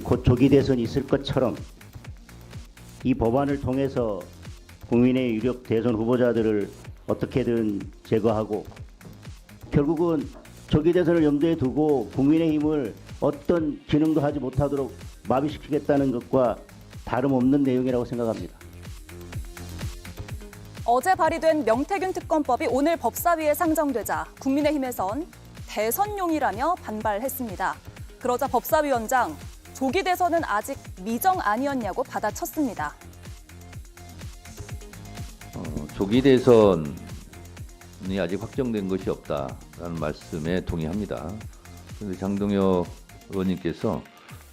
곧 조기 대선이 있을 것처럼 이 법안을 통해서 국민의 유력 대선 후보자들을 어떻게든 제거하고 결국은 조기 대선을 염두에 두고 국민의힘을 어떤 기능도 하지 못하도록 마비시키겠다는 것과 다름없는 내용이라고 생각합니다. 어제 발의된 명태균 특검법이 오늘 법사위에 상정되자 국민의힘에선 대선용이라며 반발했습니다. 그러자 법사위원장, 조기 대선은 아직 미정안이었냐고 받아쳤습니다. 조기 대선이 아직 확정된 것이 없다라는 말씀에 동의합니다. 그런데 장동혁 의원님께서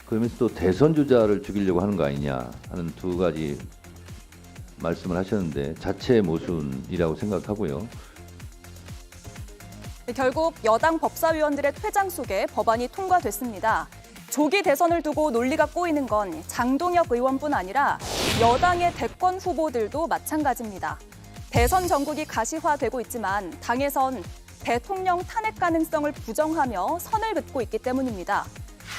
그러면서 또 대선 주자를 죽이려고 하는 거 아니냐 하는 두 가지 말씀을 하셨는데 자체의 모순이라고 생각하고요. 결국 여당 법사위원들의 퇴장 속에 법안이 통과됐습니다. 조기 대선을 두고 논리가 꼬이는 건 장동혁 의원뿐 아니라 여당의 대권 후보들도 마찬가지입니다. 대선 전국이 가시화되고 있지만 당에선 대통령 탄핵 가능성을 부정하며 선을 긋고 있기 때문입니다.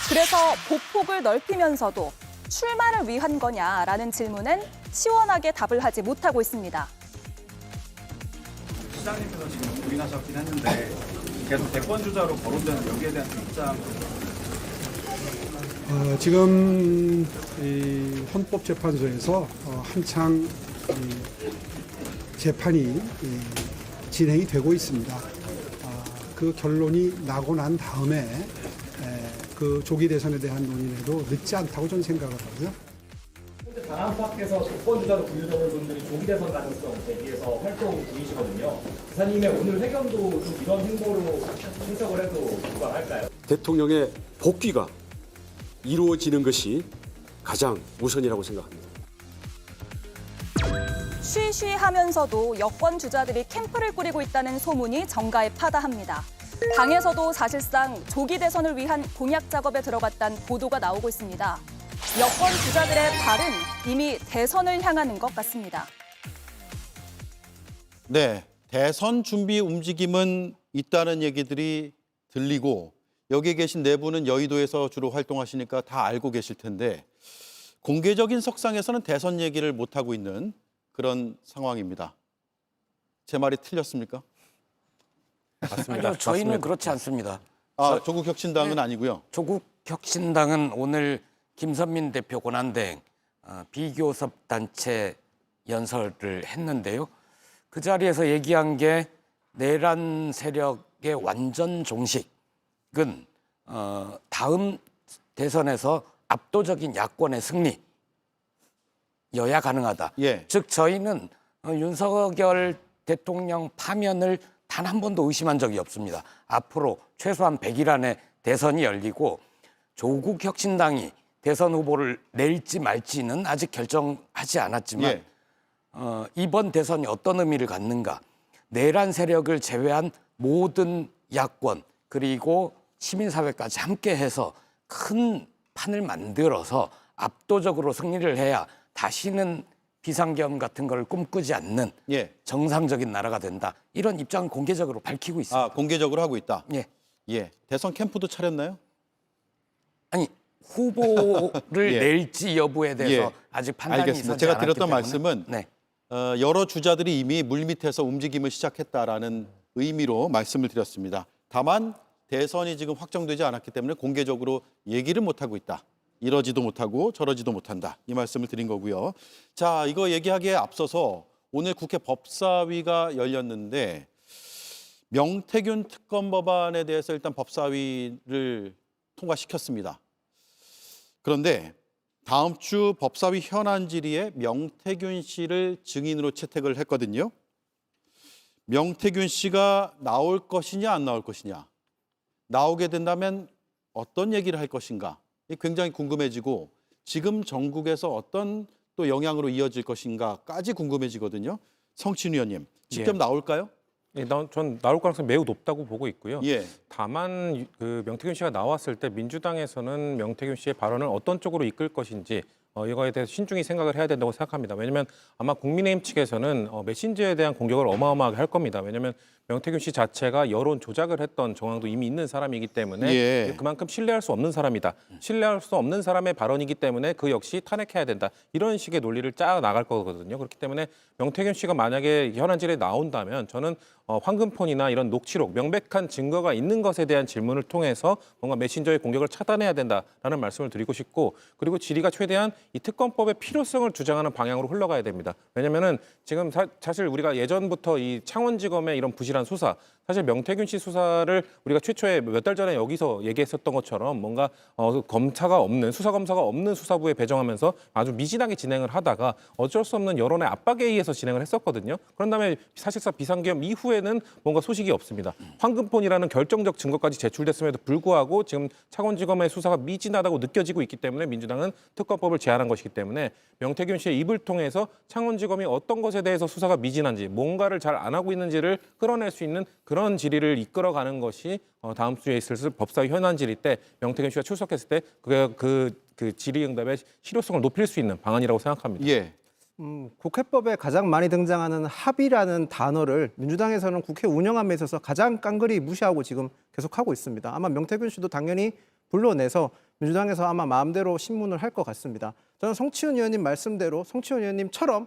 그래서 보폭을 넓히면서도 출마를 위한 거냐라는 질문엔 시원하게 답을 하지 못하고 있습니다. 시장님께서 지금 부인하셨긴 했는데 계속 대권 주자로 거론되는 여기에 대한 입장. 지금 이 헌법재판소에서 한창 재판이 진행이 되고 있습니다. 그 결론이 나고 난 다음에 그 조기 대선에 대한 논의에도 늦지 않다고 저는 생각을 하고요. 현재 당 안팎에서 대권주자로 분류되는 분들이 조기 대선 가능성 대비해서 활동 중이시거든요. 기사님의 오늘 회견도 좀 이런 행보로 해석을 해도 무방할까요? 대통령의 복귀가 이루어지는 것이 가장 우선이라고 생각합니다. 쉬쉬하면서도 여권 주자들이 캠프를 꾸리고 있다는 소문이 정가에 파다합니다. 당에서도 사실상 조기 대선을 위한 공약 작업에 들어갔다는 보도가 나오고 있습니다. 여권 주자들의 발은 이미 대선을 향하는 것 같습니다. 네, 대선 준비 움직임은 있다는 얘기들이 들리고 여기 계신 네 분은 여의도에서 주로 활동하시니까 다 알고 계실 텐데 공개적인 석상에서는 대선 얘기를 못하고 있는 그런 상황입니다. 제 말이 틀렸습니까? 맞습니다. 아니요, 저희는 맞습니다. 그렇지 않습니다. 조국혁신당은 아니고요. 조국혁신당은 오늘 김선민 대표 권한대행 비교섭 단체 연설을 했는데요. 그 자리에서 얘기한 게 내란 세력의 완전 종식은 다음 대선에서 압도적인 야권의 승리여야 가능하다. 예. 즉 저희는 윤석열 대통령 파면을 단 한 번도 의심한 적이 없습니다. 앞으로 최소한 100일 안에 대선이 열리고 조국 혁신당이 대선 후보를 낼지 말지는 아직 결정하지 않았지만 예. 이번 대선이 어떤 의미를 갖는가. 내란 세력을 제외한 모든 야권 그리고 시민사회까지 함께해서 큰 판을 만들어서 압도적으로 승리를 해야 다시는 비상계엄 같은 걸 꿈꾸지 않는 예. 정상적인 나라가 된다. 이런 입장을 공개적으로 밝히고 있습니다. 공개적으로 하고 있다. 예. 예. 대선 캠프도 차렸나요? 아니 후보를 예. 낼지 여부에 대해서 예. 아직 판단이 알겠습니다. 서지 제가 않았기 드렸던 때문에. 말씀은 네. 여러 주자들이 이미 물밑에서 움직임을 시작했다라는 의미로 말씀을 드렸습니다. 다만 대선이 지금 확정되지 않았기 때문에 공개적으로 얘기를 못하고 있다. 이러지도 못하고 저러지도 못한다. 이 말씀을 드린 거고요. 자, 이거 얘기하기에 앞서서 오늘 국회 법사위가 열렸는데 명태균 특검 법안에 대해서 일단 법사위를 통과시켰습니다. 그런데 다음 주 법사위 현안 질의에 명태균 씨를 증인으로 채택을 했거든요. 명태균 씨가 나올 것이냐 안 나올 것이냐. 나오게 된다면 어떤 얘기를 할 것인가. 굉장히 궁금해지고 지금 전국에서 어떤 또 영향으로 이어질 것인가까지 궁금해지거든요. 성신 의원님, 직접 나올까요? 예, 전 나올 가능성이 매우 높다고 보고 있고요. 예. 다만 그 명태균 씨가 나왔을 때 민주당에서는 명태균 씨의 발언을 어떤 쪽으로 이끌 것인지 이거에 대해서 신중히 생각을 해야 된다고 생각합니다. 왜냐하면 아마 국민의힘 측에서는 메신저에 대한 공격을 어마어마하게 할 겁니다. 왜냐하면 명태균 씨 자체가 여론 조작을 했던 정황도 이미 있는 사람이기 때문에 예. 그만큼 신뢰할 수 없는 사람이다. 신뢰할 수 없는 사람의 발언이기 때문에 그 역시 탄핵해야 된다. 이런 식의 논리를 짜 나갈 거거든요. 그렇기 때문에 명태균 씨가 만약에 현안질에 나온다면 저는 황금폰이나 이런 녹취록, 명백한 증거가 있는 것에 대한 질문을 통해서 뭔가 메신저의 공격을 차단해야 된다라는 말씀을 드리고 싶고, 그리고 질의가 최대한 이 특검법의 필요성을 주장하는 방향으로 흘러가야 됩니다. 왜냐하면은 지금 사실 우리가 예전부터 이 창원지검의 이런 부실한 수사, 사실 명태균 씨 수사를 우리가 최초에 몇 달 전에 여기서 얘기했었던 것처럼 뭔가 수사 검사가 없는 수사부에 배정하면서 아주 미진하게 진행을 하다가 어쩔 수 없는 여론의 압박에 의해서 진행을 했었거든요. 그런 다음에 사실상 비상계엄 이후에는 뭔가 소식이 없습니다. 황금폰이라는 결정적 증거까지 제출됐음에도 불구하고 지금 창원지검의 수사가 미진하다고 느껴지고 있기 때문에 민주당은 특검법을 제안한 것이기 때문에 명태균 씨의 입을 통해서 창원지검이 어떤 것에 대해서 수사가 미진한지, 뭔가를 잘 안 하고 있는지를 끌어낼 수 있는 그런 질의를 이끌어가는 것이 다음 주에 있을 법사위 현안 질의 때 명태균 씨가 출석했을 때 그 질의응답의 실효성을 높일 수 있는 방안이라고 생각합니다. 예. 국회법에 가장 많이 등장하는 합의라는 단어를 민주당에서는 국회 운영함에 있어서 가장 깡그리 무시하고 지금 계속하고 있습니다. 아마 명태균 씨도 당연히 불러내서 민주당에서 아마 마음대로 신문을 할 것 같습니다. 저는 송치훈 의원님 말씀대로 송치훈 의원님처럼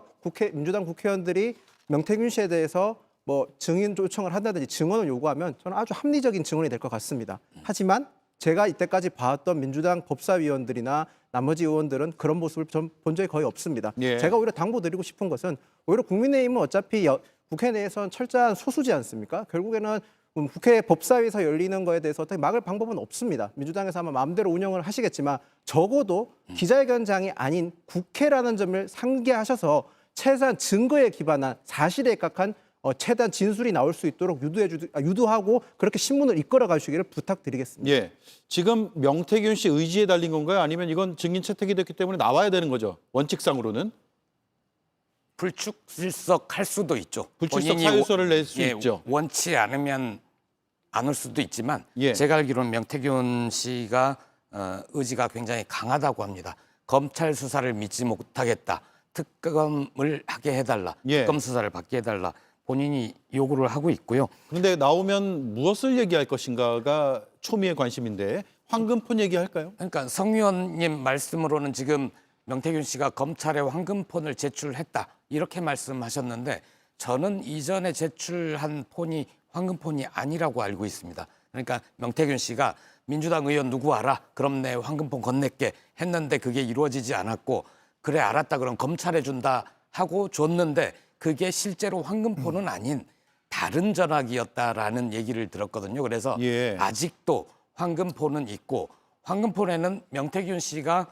민주당 국회의원들이 명태균 씨에 대해서 뭐 증인 요청을 한다든지 증언을 요구하면 저는 아주 합리적인 증언이 될 것 같습니다. 하지만 제가 이때까지 봐왔던 민주당 법사위원들이나 나머지 의원들은 그런 모습을 전 본 적이 거의 없습니다. 예. 제가 오히려 당부드리고 싶은 것은 오히려 국민의힘은 어차피 국회 내에서는 철저한 소수지 않습니까? 결국에는 국회 법사위에서 열리는 거에 대해서 어떻게 막을 방법은 없습니다. 민주당에서 아마 마음대로 운영을 하시겠지만 적어도 기자회견장이 아닌 국회라는 점을 상기하셔서 최소한 증거에 기반한 사실에 각한 최대한 진술이 나올 수 있도록 유도하고 그렇게 신문을 이끌어 가시기를 부탁드리겠습니다. 예. 지금 명태균 씨 의지에 달린 건가요? 아니면 이건 증인 채택이 됐기 때문에 나와야 되는 거죠? 원칙상으로는? 불출석할 수도 있죠. 불출석 본인이 사유서를 낼 수 있죠. 원치 않으면 안 올 수도 있지만 예. 제가 알기로는 명태균 씨가 의지가 굉장히 강하다고 합니다. 검찰 수사를 믿지 못하겠다. 특검을 하게 해달라. 예. 특검 수사를 받게 해달라. 본인이 요구를 하고 있고요. 그런데 나오면 무엇을 얘기할 것인가가 초미의 관심인데 황금폰 얘기할까요? 그러니까 성 의원님 말씀으로는 지금 명태균 씨가 검찰에 황금폰을 제출했다 이렇게 말씀하셨는데 저는 이전에 제출한 폰이 황금폰이 아니라고 알고 있습니다. 그러니까 명태균 씨가 민주당 의원 누구 알아? 그럼 내 황금폰 건넬게 했는데 그게 이루어지지 않았고 그래 알았다 그럼 검찰에 준다 하고 줬는데 그게 실제로 황금폰은 아닌 다른 전화기였다라는 얘기를 들었거든요. 그래서 예. 아직도 황금폰은 있고 황금폰에는 명태균 씨가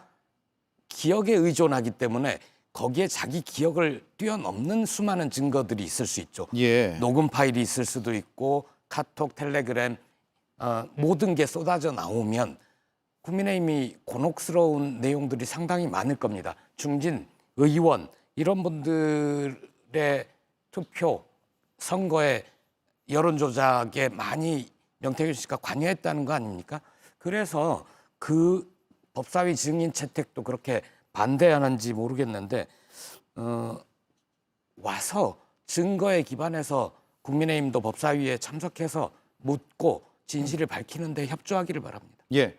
기억에 의존하기 때문에 거기에 자기 기억을 뛰어넘는 수많은 증거들이 있을 수 있죠. 예. 녹음 파일이 있을 수도 있고 카톡, 텔레그램 모든 게 쏟아져 나오면 국민의힘이 곤혹스러운 내용들이 상당히 많을 겁니다. 중진, 의원 이런 분들의 투표, 선거에 여론 조작에 많이 명태균 씨가 관여했다는 거 아닙니까? 그래서 그 법사위 증인 채택도 그렇게 반대하는지 모르겠는데 와서 증거에 기반해서 국민의힘도 법사위에 참석해서 묻고 진실을 밝히는 데 협조하기를 바랍니다. 예.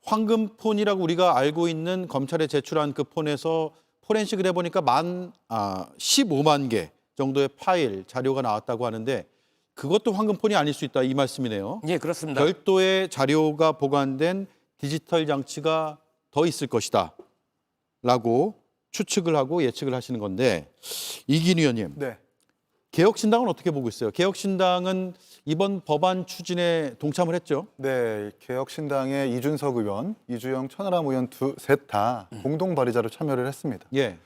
황금폰이라고 우리가 알고 있는 검찰에 제출한 그 폰에서 포렌식을 해보니까 15만 개 정도의 파일, 자료가 나왔다고 하는데 그것도 황금폰이 아닐 수 있다 이 말씀이네요. 예, 그렇습니다. 별도의 자료가 보관된 디지털 장치가 더 있을 것이다 라고 추측을 하고 예측을 하시는 건데 이긴 의원님, 네. 개혁신당은 어떻게 보고 있어요? 개혁신당은 이번 법안 추진에 동참을 했죠? 네, 개혁신당의 이준석 의원, 이주영, 천하람 의원 셋 다 공동 발의자로 참여를 했습니다. 예.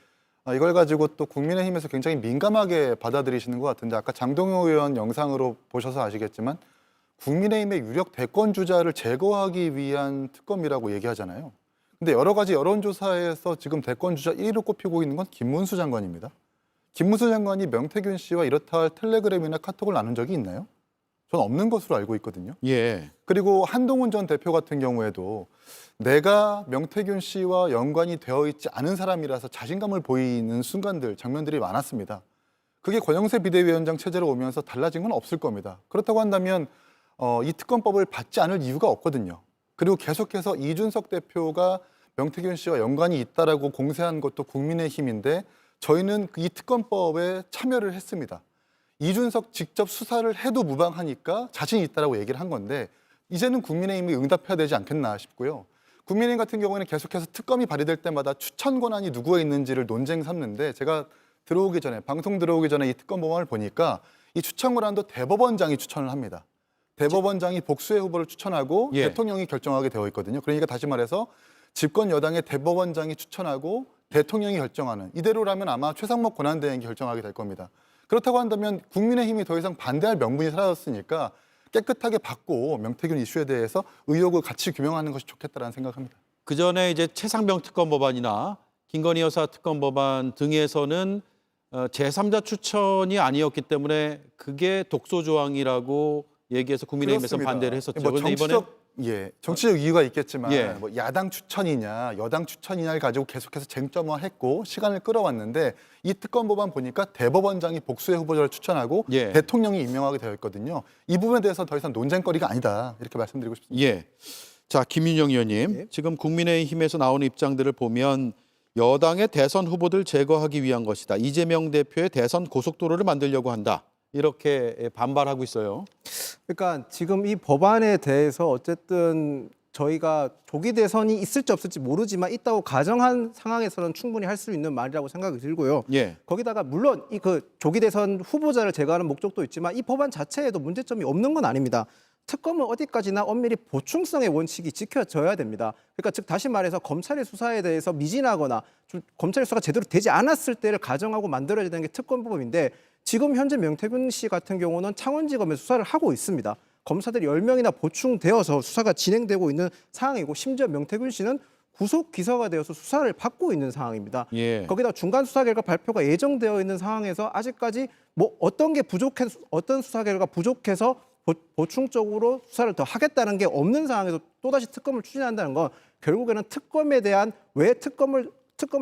이걸 가지고 또 국민의힘에서 굉장히 민감하게 받아들이시는 것 같은데 아까 장동영 의원 영상으로 보셔서 아시겠지만 국민의힘의 유력 대권 주자를 제거하기 위한 특검이라고 얘기하잖아요. 근데 여러 가지 여론조사에서 지금 대권 주자 1위로 꼽히고 있는 건 김문수 장관입니다. 김문수 장관이 명태균 씨와 이렇다 할 텔레그램이나 카톡을 나눈 적이 있나요? 저는 없는 것으로 알고 있거든요. 예. 그리고 한동훈 전 대표 같은 경우에도 내가 명태균 씨와 연관이 되어 있지 않은 사람이라서 자신감을 보이는 순간들, 장면들이 많았습니다. 그게 권영세 비대위원장 체제로 오면서 달라진 건 없을 겁니다. 그렇다고 한다면 이 특검법을 받지 않을 이유가 없거든요. 그리고 계속해서 이준석 대표가 명태균 씨와 연관이 있다라고 공세한 것도 국민의힘인데 저희는 이 특검법에 참여를 했습니다. 이준석 직접 수사를 해도 무방하니까 자신 있다라고 얘기를 한 건데 이제는 국민의힘이 응답해야 되지 않겠나 싶고요. 국민의힘 같은 경우에는 계속해서 특검이 발의될 때마다 추천 권한이 누구에 있는지를 논쟁 삼는데 제가 방송 들어오기 전에 이 특검 법안을 보니까 이 추천 권한도 대법원장이 추천을 합니다. 대법원장이 복수의 후보를 추천하고 예. 대통령이 결정하게 되어 있거든요. 그러니까 다시 말해서 집권 여당의 대법원장이 추천하고 대통령이 결정하는 이대로라면 아마 최상목 권한대행이 결정하게 될 겁니다. 그렇다고 한다면 국민의힘이 더 이상 반대할 명분이 사라졌으니까 깨끗하게 받고 명태균 이슈에 대해서 의혹을 같이 규명하는 것이 좋겠다라는 생각합니다. 그 전에 이제 최상병 특검 법안이나 김건희 여사 특검 법안 등에서는 제3자 추천이 아니었기 때문에 그게 독소 조항이라고 얘기해서 국민의힘에서 그렇습니다. 반대를 했었죠. 뭐 그런데 정치적 이유가 있겠지만 예. 뭐 야당 추천이냐 여당 추천이냐를 가지고 계속해서 쟁점화했고 시간을 끌어왔는데 이 특검 법안 보니까 대법원장이 복수의 후보자를 추천하고 예. 대통령이 임명하게 되어 있거든요. 이 부분에 대해서 더 이상 논쟁거리가 아니다 이렇게 말씀드리고 싶습니다. 예. 자, 김윤영 의원님. 예. 지금 국민의힘에서 나오는 입장들을 보면 여당의 대선 후보들 제거하기 위한 것이다. 이재명 대표의 대선 고속도로를 만들려고 한다. 이렇게 반발하고 있어요. 그러니까 지금 이 법안에 대해서 어쨌든 저희가 조기 대선이 있을지 없을지 모르지만 있다고 가정한 상황에서는 충분히 할 수 있는 말이라고 생각이 들고요. 예. 거기다가 물론 이 조기 대선 후보자를 제거하는 목적도 있지만 이 법안 자체에도 문제점이 없는 건 아닙니다. 특검은 어디까지나 엄밀히 보충성의 원칙이 지켜져야 됩니다. 그러니까 즉 다시 말해서 검찰의 수사에 대해서 미진하거나 좀 검찰의 수사가 제대로 되지 않았을 때를 가정하고 만들어야 되는 게 특검법인데 지금 현재 명태균 씨 같은 경우는 창원지검에서 수사를 하고 있습니다. 검사들이 10명이나 보충되어서 수사가 진행되고 있는 상황이고 심지어 명태균 씨는 구속 기소가 되어서 수사를 받고 있는 상황입니다. 예. 거기다 중간 수사 결과 발표가 예정되어 있는 상황에서 아직까지 뭐 어떤 수사 결과가 부족해서 보충적으로 수사를 더 하겠다는 게 없는 상황에서 또다시 특검을 추진한다는 건 결국에는 특검에 대한 왜 특검을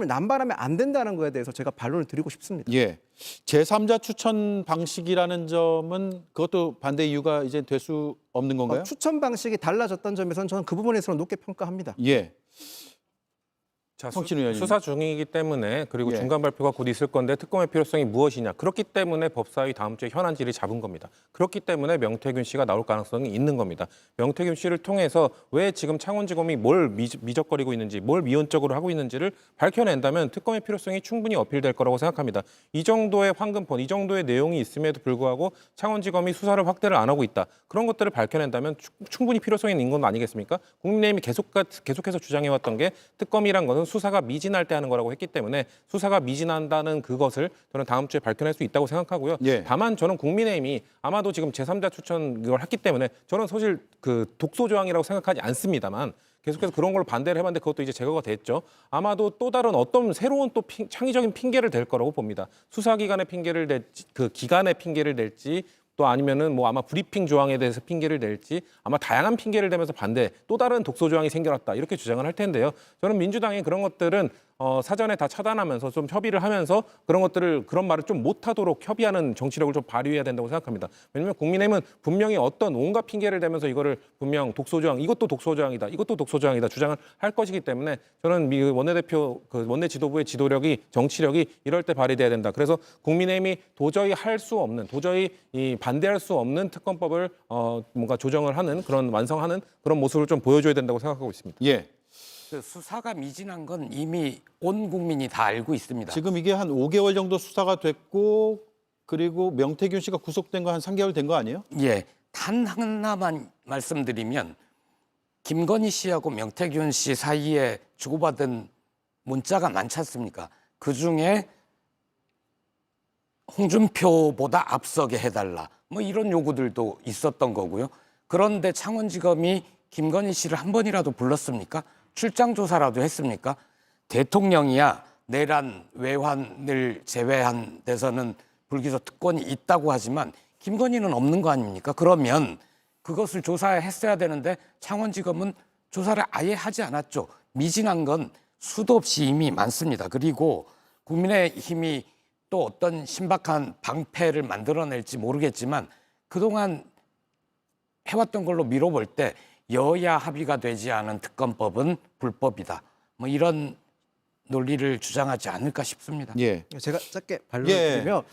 남발하면 안 된다는 거에 대해서 제가 반론을 드리고 싶습니다. 예. 제3자 추천 방식이라는 점은 그것도 반대 이유가 이제 될 수 없는 건가요? 추천 방식이 달라졌다는 점에서는 저는 그 부분에서는 높게 평가합니다. 예. 자, 성신 의원님. 수사 중이기 때문에 그리고 예. 중간 발표가 곧 있을 건데 특검의 필요성이 무엇이냐. 그렇기 때문에 법사위 다음 주에 현안지를 잡은 겁니다. 그렇기 때문에 명태균 씨가 나올 가능성이 있는 겁니다. 명태균 씨를 통해서 왜 지금 창원지검이 뭘 미적거리고 있는지, 뭘 미온적으로 하고 있는지를 밝혀낸다면 특검의 필요성이 충분히 어필될 거라고 생각합니다. 이 정도의 황금폰, 이 정도의 내용이 있음에도 불구하고 창원지검이 수사를 확대를 안 하고 있다. 그런 것들을 밝혀낸다면 충분히 필요성이 있는 건 아니겠습니까? 국민의힘이 계속해서 주장해왔던 게 특검이란 것은 수사가 미진할 때 하는 거라고 했기 때문에 수사가 미진한다는 그것을 저는 다음 주에 밝혀낼 수 있다고 생각하고요. 예. 다만 저는 국민의힘이 아마도 지금 제3자 추천 이걸 했기 때문에 저는 사실 그 독소 조항이라고 생각하지 않습니다만 계속해서 그런 걸 반대를 해봤는데 그것도 이제 제거가 됐죠. 아마도 또 다른 어떤 새로운 또 창의적인 핑계를 댈 거라고 봅니다. 수사기관의 핑계를 댈지 그 기관의 핑계를 댈지 또 아니면은 뭐 아마 브리핑 조항에 대해서 핑계를 낼지 아마 다양한 핑계를 대면서 반대 또 다른 독소 조항이 생겨났다 이렇게 주장을 할 텐데요. 저는 민주당이 그런 것들은 사전에 다 차단하면서 좀 협의를 하면서 그런 말을 좀 못하도록 협의하는 정치력을 좀 발휘해야 된다고 생각합니다. 왜냐하면 국민의힘은 분명히 어떤 온갖 핑계를 대면서 이거를 분명 독소 조항 이것도 독소 조항이다 이것도 독소 조항이다 주장을 할 것이기 때문에 저는 원내대표 원내 지도부의 지도력이 정치력이 이럴 때 발휘돼야 된다. 그래서 국민의힘이 도저히 할 수 없는 도저히 반대할 수 없는 특검법을 뭔가 조정을 하는 그런 완성하는 그런 모습을 좀 보여줘야 된다고 생각하고 있습니다. 예. 그 수사가 미진한 건 이미 온 국민이 다 알고 있습니다. 지금 이게 한 5개월 정도 수사가 됐고 그리고 명태균 씨가 구속된 거 한 3개월 된 거 아니에요? 예, 단 하나만 말씀드리면 김건희 씨하고 명태균 씨 사이에 주고받은 문자가 많지 않습니까? 그중에 홍준표보다 앞서게 해달라 뭐 이런 요구들도 있었던 거고요. 그런데 창원지검이 김건희 씨를 한 번이라도 불렀습니까? 출장 조사라도 했습니까? 대통령이야 내란 외환을 제외한 데서는 불기소 특권이 있다고 하지만 김건희는 없는 거 아닙니까? 그러면 그것을 조사했어야 되는데 창원지검은 조사를 아예 하지 않았죠. 미진한 건 수도 없이 이미 많습니다. 그리고 국민의힘이 또 어떤 신박한 방패를 만들어낼지 모르겠지만 그동안 해왔던 걸로 미뤄볼 때 여야 합의가 되지 않은 특검법은 불법이다. 뭐 이런 논리를 주장하지 않을까 싶습니다. 예. 제가 짧게 반론을 드리면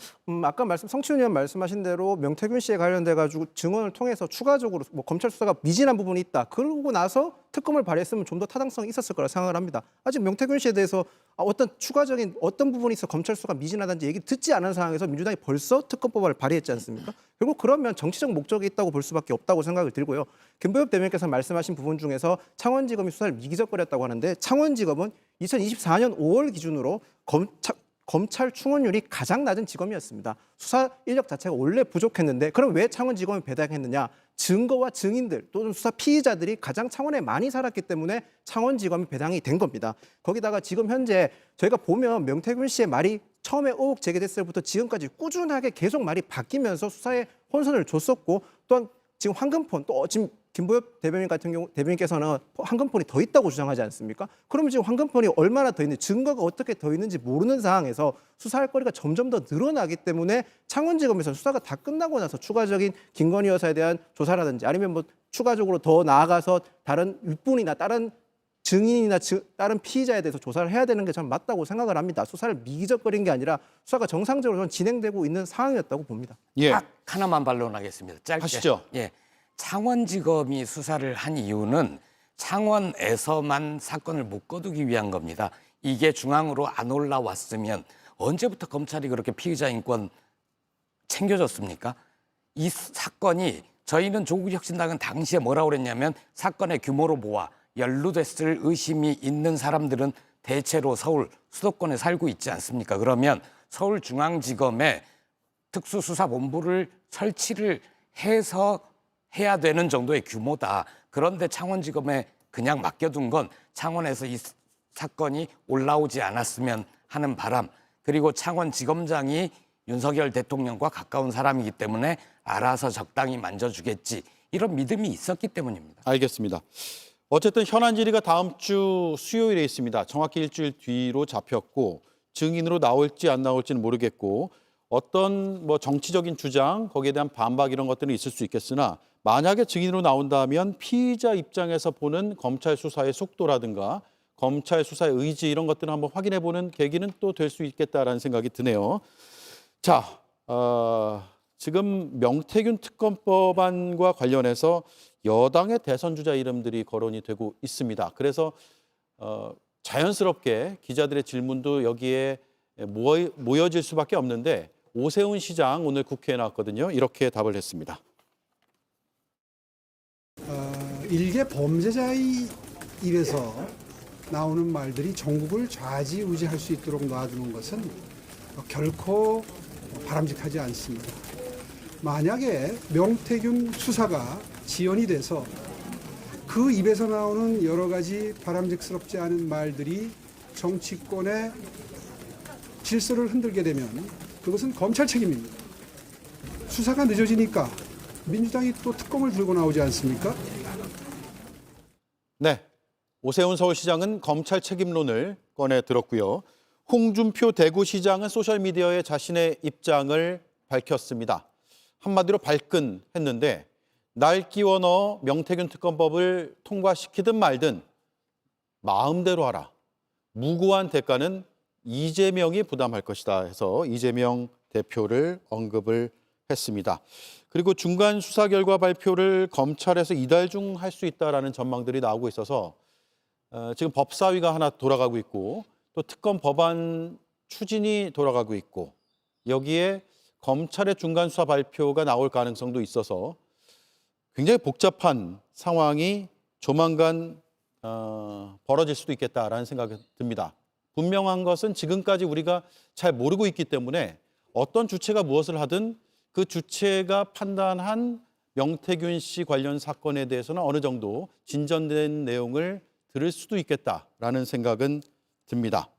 아까 성추현 의원 말씀하신 대로 명태균 씨에 관련돼 가지고 증언을 통해서 추가적으로 뭐 검찰 수사가 미진한 부분이 있다. 그러고 나서 특검을 발휘했으면 좀 더 타당성이 있었을 거라 생각을 합니다. 아직 명태균 씨에 대해서 어떤 추가적인 어떤 부분이 있어 검찰 수사가 미진하다든지 얘기 듣지 않은 상황에서 민주당이 벌써 특검법을 발의했지 않습니까? 결국 그러면 정치적 목적이 있다고 볼 수밖에 없다고 생각을 들고요. 김보엽 대변인께서 말씀하신 부분 중에서 창원지검이 수사를 미기적거렸다고 하는데 창원지검은 2024년 5월 기준으로 검찰 충원율이 가장 낮은 지검이었습니다. 수사 인력 자체가 원래 부족했는데 그럼 왜 창원지검이 배당했느냐? 증거와 증인들 또는 수사 피의자들이 가장 창원에 많이 살았기 때문에 창원지검이 배당이 된 겁니다. 거기다가 지금 현재 저희가 보면 명태균 씨의 말이 처음에 의혹 제기됐을 때부터 지금까지 꾸준하게 계속 말이 바뀌면서 수사에 혼선을 줬었고 또한 지금 황금폰 또 지금 김보엽 대변인 같은 경우 대변인께서는 황금폰이 더 있다고 주장하지 않습니까? 그러면 지금 황금폰이 얼마나 더 있는지 증거가 어떻게 더 있는지 모르는 상황에서 수사할 거리가 점점 더 늘어나기 때문에 창원지검에서 수사가 다 끝나고 나서 추가적인 김건희 여사에 대한 조사라든지 아니면 뭐 추가적으로 더 나아가서 다른 윗분이나 다른 증인이나 다른 피의자에 대해서 조사를 해야 되는 게 전 맞다고 생각을 합니다. 수사를 미기적거린 게 아니라 수사가 정상적으로 진행되고 있는 상황이었다고 봅니다. 예. 딱 하나만 반론하겠습니다. 짧게. 하시죠. 예. 창원지검이 수사를 한 이유는 창원에서만 사건을 묶어두기 위한 겁니다. 이게 중앙으로 안 올라왔으면 언제부터 검찰이 그렇게 피의자 인권 챙겨줬습니까? 이 사건이 저희는 조국혁신당은 당시에 뭐라고 그랬냐면 사건의 규모로 보아 연루됐을 의심이 있는 사람들은 대체로 서울 수도권에 살고 있지 않습니까? 그러면 서울중앙지검에 특수수사본부를 설치를 해서 해야 되는 정도의 규모다. 그런데 창원지검에 그냥 맡겨둔 건 창원에서 이 사건이 올라오지 않았으면 하는 바람, 그리고 창원지검장이 윤석열 대통령과 가까운 사람이기 때문에 알아서 적당히 만져주겠지, 이런 믿음이 있었기 때문입니다. 알겠습니다. 어쨌든 현안 질의가 다음 주 수요일에 있습니다. 정확히 일주일 뒤로 잡혔고 증인으로 나올지 안 나올지는 모르겠고 어떤 뭐 정치적인 주장, 거기에 대한 반박 이런 것들은 있을 수 있겠으나 만약에 증인으로 나온다면 피의자 입장에서 보는 검찰 수사의 속도라든가 검찰 수사의 의지 이런 것들을 한번 확인해보는 계기는 또 될 수 있겠다라는 생각이 드네요. 자, 지금 명태균 특검법안과 관련해서 여당의 대선 주자 이름들이 거론이 되고 있습니다. 그래서 자연스럽게 기자들의 질문도 여기에 모여질 수밖에 없는데 오세훈 시장 오늘 국회에 나왔거든요. 이렇게 답을 했습니다. 일개 범죄자의 입에서 나오는 말들이 전국을 좌지우지할 수 있도록 놔두는 것은 결코 바람직하지 않습니다. 만약에 명태균 수사가 지연이 돼서 그 입에서 나오는 여러 가지 바람직스럽지 않은 말들이 정치권의 질서를 흔들게 되면 그것은 검찰 책임입니다. 수사가 늦어지니까 민주당이 또 특검을 들고 나오지 않습니까? 네, 오세훈 서울시장은 검찰 책임론을 꺼내 들었고요. 홍준표 대구시장은 소셜미디어에 자신의 입장을 밝혔습니다. 한마디로 발끈했는데 날 끼워 넣어 명태균 특검법을 통과시키든 말든 마음대로 하라. 무고한 대가는 이재명이 부담할 것이다 해서 이재명 대표를 언급을 했습니다. 그리고 중간 수사 결과 발표를 검찰에서 이달 중 할 수 있다라는 전망들이 나오고 있어서 지금 법사위가 하나 돌아가고 있고 또 특검 법안 추진이 돌아가고 있고 여기에 검찰의 중간 수사 발표가 나올 가능성도 있어서 굉장히 복잡한 상황이 조만간 벌어질 수도 있겠다라는 생각이 듭니다. 분명한 것은 지금까지 우리가 잘 모르고 있기 때문에 어떤 주체가 무엇을 하든 그 주체가 판단한 명태균 씨 관련 사건에 대해서는 어느 정도 진전된 내용을 들을 수도 있겠다라는 생각은 듭니다.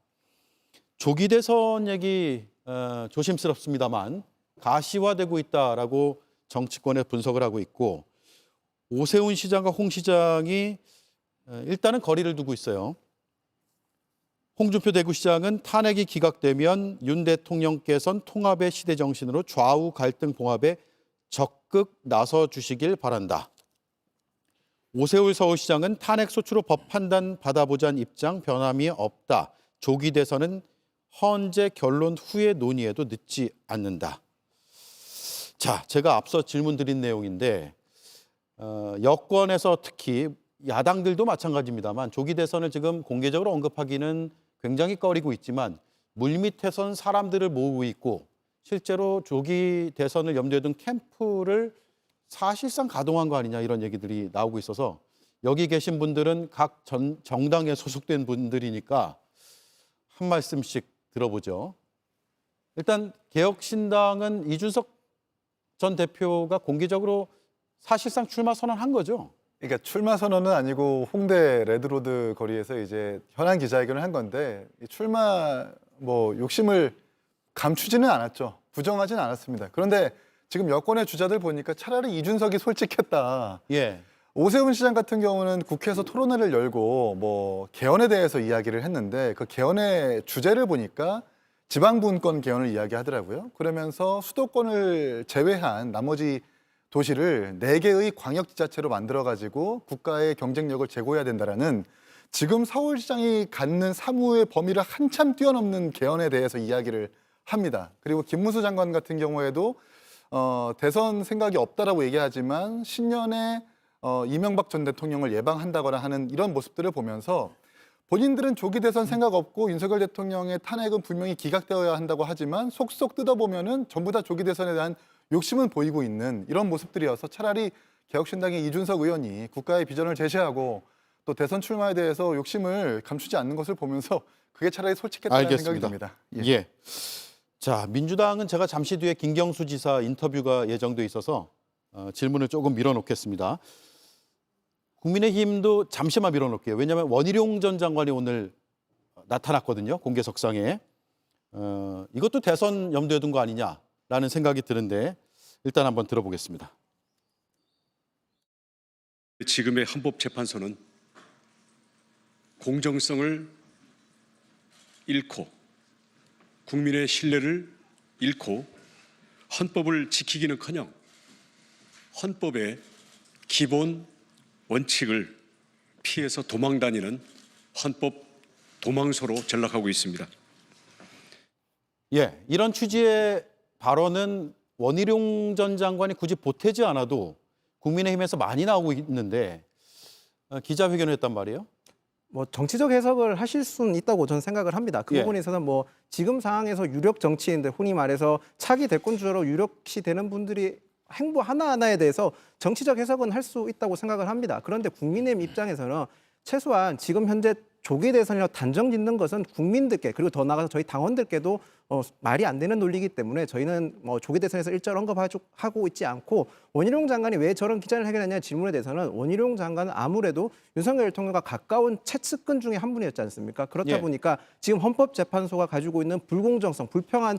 조기 대선 얘기 조심스럽습니다만 가시화되고 있다라고 정치권에 분석을 하고 있고 오세훈 시장과 홍 시장이 일단은 거리를 두고 있어요. 홍준표 대구시장은 탄핵이 기각되면 윤 대통령께서는 통합의 시대 정신으로 좌우 갈등 봉합에 적극 나서 주시길 바란다. 오세훈 서울시장은 탄핵 소추로 법 판단 받아보자는 입장 변함이 없다. 조기 대선은 헌재 결론 후에 논의해도 늦지 않는다. 자, 제가 앞서 질문 드린 내용인데 여권에서 특히 야당들도 마찬가지입니다만 조기 대선을 지금 공개적으로 언급하기는 굉장히 꺼리고 있지만 물밑에선 사람들을 모으고 있고 실제로 조기 대선을 염두에 둔 캠프를 사실상 가동한 거 아니냐 이런 얘기들이 나오고 있어서 여기 계신 분들은 각 정당에 소속된 분들이니까 한 말씀씩 들어보죠. 일단 개혁신당은 이준석 전 대표가 공개적으로 사실상 출마 선언한 거죠. 그러니까 출마 선언은 아니고 홍대 레드로드 거리에서 이제 현안 기자회견을 한 건데 이 출마 뭐 욕심을 감추지는 않았죠. 부정하지는 않았습니다. 그런데 지금 여권의 주자들 보니까 차라리 이준석이 솔직했다. 예. 오세훈 시장 같은 경우는 국회에서 토론회를 열고 뭐 개헌에 대해서 이야기를 했는데 그 개헌의 주제를 보니까 지방분권 개헌을 이야기하더라고요. 그러면서 수도권을 제외한 나머지 도시를 4개의 광역지자체로 만들어가지고 국가의 경쟁력을 제고해야 된다라는 지금 서울시장이 갖는 사무의 범위를 한참 뛰어넘는 개헌에 대해서 이야기를 합니다. 그리고 김문수 장관 같은 경우에도 대선 생각이 없다라고 얘기하지만 신년에 이명박 전 대통령을 예방한다거나 하는 이런 모습들을 보면서 본인들은 조기 대선 생각 없고 윤석열 대통령의 탄핵은 분명히 기각되어야 한다고 하지만 속속 뜯어보면은 전부 다 조기 대선에 대한 욕심은 보이고 있는 이런 모습들이어서 차라리 개혁신당의 이준석 의원이 국가의 비전을 제시하고 또 대선 출마에 대해서 욕심을 감추지 않는 것을 보면서 그게 차라리 솔직했다는 생각이 듭니다. 예. 자, 민주당은 제가 잠시 뒤에 김경수 지사 인터뷰가 예정돼 있어서 질문을 조금 밀어놓겠습니다. 국민의힘도 잠시만 밀어놓을게요. 왜냐하면 원희룡 전 장관이 오늘 나타났거든요. 공개석상에. 이것도 대선 염두에 둔 거 아니냐라는 생각이 드는데 일단 한번 들어보겠습니다. 지금의 헌법재판소는 공정성을 잃고 국민의 신뢰를 잃고 헌법을 지키기는커녕 헌법의 기본 원칙을 피해서 도망다니는 헌법 도망소로 전락하고 있습니다. 예, 이런 취지의 발언은 원희룡 전 장관이 굳이 보태지 않아도 국민의힘에서 많이 나오고 있는데 기자회견을 했단 말이에요. 뭐 정치적 해석을 하실 수는 있다고 저는 생각을 합니다. 그 예. 부분에 있어서는 뭐 지금 상황에서 유력 정치인들, 흔히 말해서 차기 대권 주자로 유력시 되는 분들이 행보 하나하나에 대해서 정치적 해석은 할 수 있다고 생각을 합니다. 그런데 국민의힘 입장에서는 최소한 지금 현재 조기 대선이라 단정 짓는 것은 국민들께 그리고 더 나아가서 저희 당원들께도 말이 안 되는 논리이기 때문에 저희는 뭐 조기 대선에서 일절 언급하고 있지 않고 원희룡 장관이 왜 저런 기자회견을 질문에 대해서는 원희룡 장관은 아무래도 윤석열 대통령과 가까운 최측근 중에 한 분이었지 않습니까? 그렇다 예. 보니까 지금 헌법재판소가 가지고 있는 불공정성, 불평한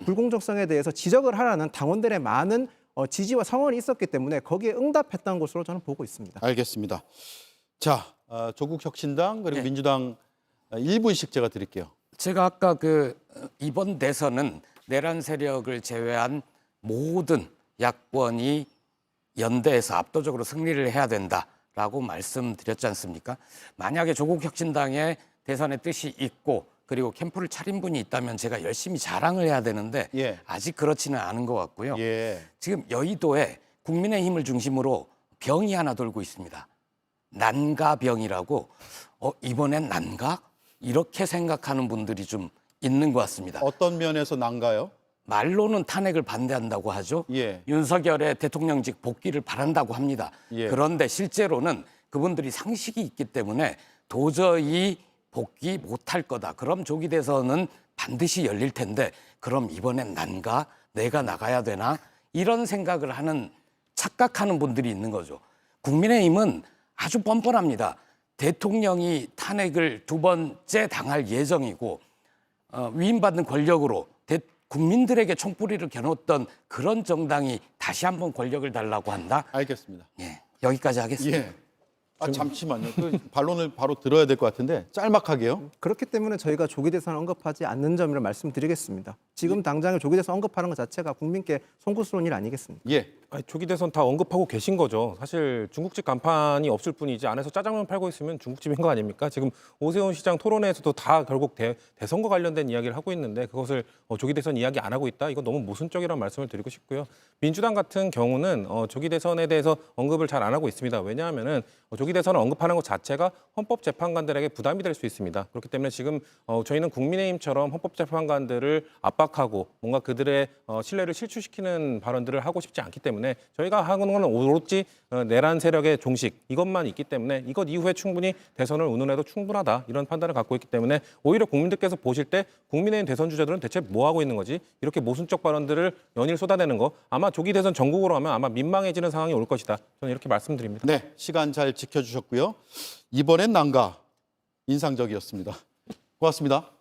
불공정성에 대해서 지적을 하라는 당원들의 많은 지지와 성원이 있었기 때문에 거기에 응답했던 것으로 저는 보고 있습니다. 알겠습니다. 자, 조국 혁신당 그리고 네. 민주당 1분씩 제가 드릴게요. 제가 아까 이번 대선은 내란 세력을 제외한 모든 야권이 연대해서 압도적으로 승리를 해야 된다라고 말씀드렸지 않습니까? 만약에 조국 혁신당의 대선의 뜻이 있고 그리고 캠프를 차린 분이 있다면 제가 열심히 자랑을 해야 되는데 예. 아직 그렇지는 않은 것 같고요. 예. 지금 여의도에 국민의힘을 중심으로 병이 하나 돌고 있습니다. 난가병이라고 이번엔 난가? 이렇게 생각하는 분들이 좀 있는 것 같습니다. 어떤 면에서 난가요? 말로는 탄핵을 반대한다고 하죠. 예. 윤석열의 대통령직 복귀를 바란다고 합니다. 예. 그런데 실제로는 그분들이 상식이 있기 때문에 도저히 복귀 못할 거다. 그럼 조기 대선은 반드시 열릴 텐데 그럼 이번엔 난가? 내가 나가야 되나? 이런 생각을 착각하는 분들이 있는 거죠. 국민의힘은 아주 뻔뻔합니다. 대통령이 탄핵을 2번째 당할 예정이고 위임받은 권력으로 국민들에게 총뿌리를 겨눴던 그런 정당이 다시 한번 권력을 달라고 한다? 알겠습니다. 예, 여기까지 하겠습니다. 예. 잠시만요. 그 반론을 바로 들어야 될 것 같은데 짤막하게요. 그렇기 때문에 저희가 조기 대선을 언급하지 않는 점을 말씀드리겠습니다. 지금 당장에 조기 대선 언급하는 것 자체가 국민께 송구스러운 일 아니겠습니까? 예. 아니, 조기 대선 다 언급하고 계신 거죠. 사실 중국집 간판이 없을 뿐이지 안에서 짜장면 팔고 있으면 중국집인 거 아닙니까? 지금 오세훈 시장 토론회에서도 다 결국 대선과 관련된 이야기를 하고 있는데 그것을 조기 대선 이야기 안 하고 있다. 이거 너무 모순적이라는 말씀을 드리고 싶고요. 민주당 같은 경우는 조기 대선에 대해서 언급을 잘 안 하고 있습니다. 왜냐하면은 조기 대선을 언급하는 것 자체가 헌법재판관들에게 부담이 될 수 있습니다. 그렇기 때문에 지금 저희는 국민의힘처럼 헌법재판관들을 압박하고 뭔가 그들의 신뢰를 실추시키는 발언들을 하고 싶지 않기 때문에 저희가 하는 건 오로지 내란 세력의 종식 이것만 있기 때문에 이것 이후에 충분히 대선을 운운해도 충분하다 이런 판단을 갖고 있기 때문에 오히려 국민들께서 보실 때 국민의힘 대선 주자들은 대체 뭐 하고 있는 거지 이렇게 모순적 발언들을 연일 쏟아내는 거 아마 조기 대선 전국으로 하면 아마 민망해지는 상황이 올 것이다. 저는 이렇게 말씀드립니다. 네, 시간 잘 지켜주셨고요. 이번엔 난가 인상적이었습니다. 고맙습니다.